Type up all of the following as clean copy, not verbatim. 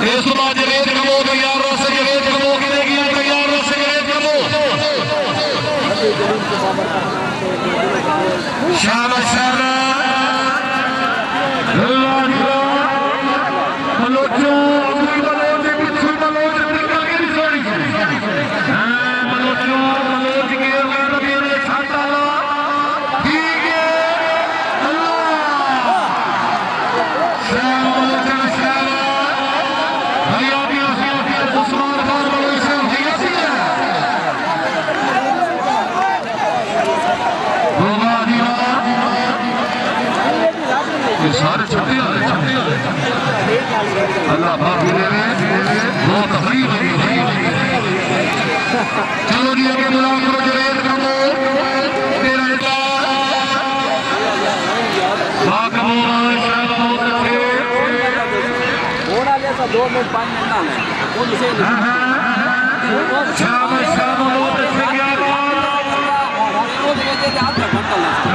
इस बार जवेद कमो तैयार हो से जवेद कमो गिरेगी तैयार हो से जवेद कमो शाबाश शाबाश मलोचो मलोच पिछू मलोच निकल के सोनी हां मलोचो मलोच के मेरे छाता ला ठीक है अल्लाह शाबाश सारे छपे अल्लाह बहुत तकलीफ चलो जी आगे बुलाओ करो जवेद कमो तेरा दो मिनट 5 मिनट ना है शाबाश शाबाश बहुत अच्छे क्या रोज लेते थे आधा घंटा लगता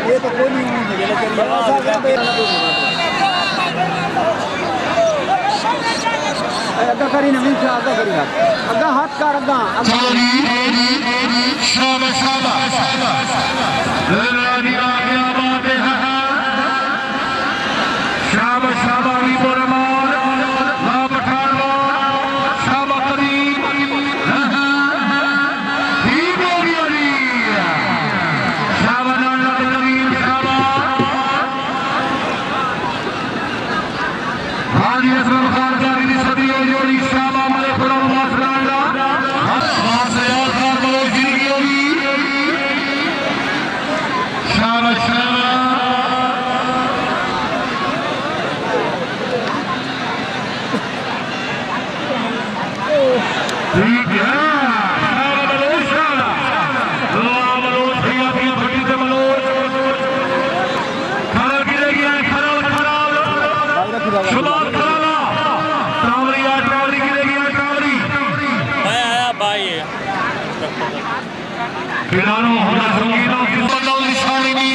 ये तो कोई नहीं अग्गा करी नहीं अग्गा करी अग्गा हाथ कर अग्गा शाबाश शाबाश शाबाश शाबाश खिलाड़ों होना संगीनों की बदल निशानी दी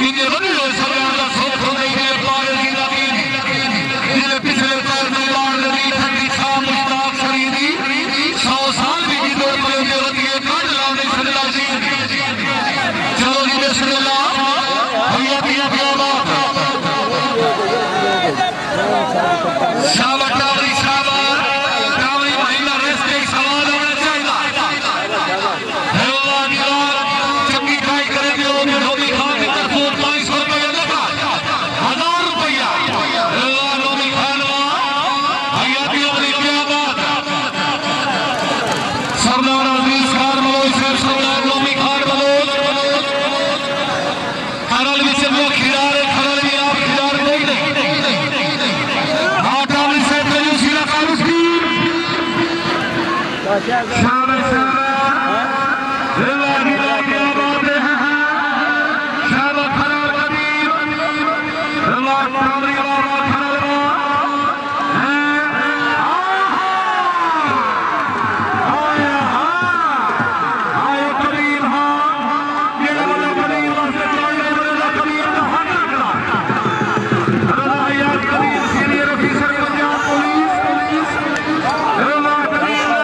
इन्हें बदलो सरकार सोच होने के पार की लगी जिन्हें पिछले साल में बाढ़ लगी ठंडी शाम मुश्ताक खरीदी 100 साल भी की दौड़ पर होती है काट लाने सल्ला जी चलो जी बिस्मिल्लाह भैया पिया पिया बात शाबाश टावरी शाबाश टावरी महिला रेस के सवाल होना चाहिए चंगी ट्राई करेंगे नौमी खान की तरफ 500 रुपया लगा 1000 रुपया नौमी खान हयाती वाली क्या बात सरदार अजीज खान मलोच सरदार नौमी खान मलोच खरल भी चलो खिलाड़े खरल भी आप खिलाड़ नहीं आटा भी से तेरी सीला कागज की शाबाश शाबाश